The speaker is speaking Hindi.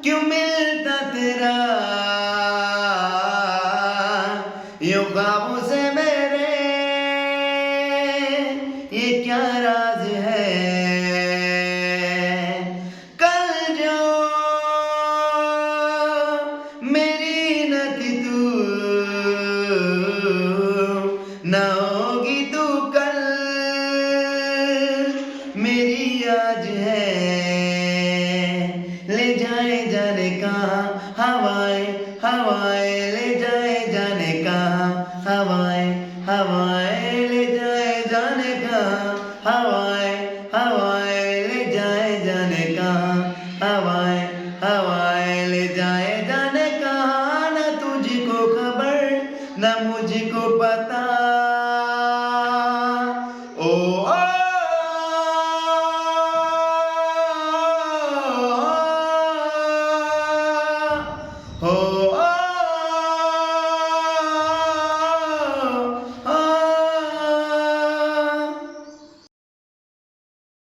क्यों मिलता तेरा यूं ख्वाबों से मेरे, ये क्या राज है। कल जो मेरी न थी तू, न होगी तू कल मेरी आज है। ले जाए जाने कहाँ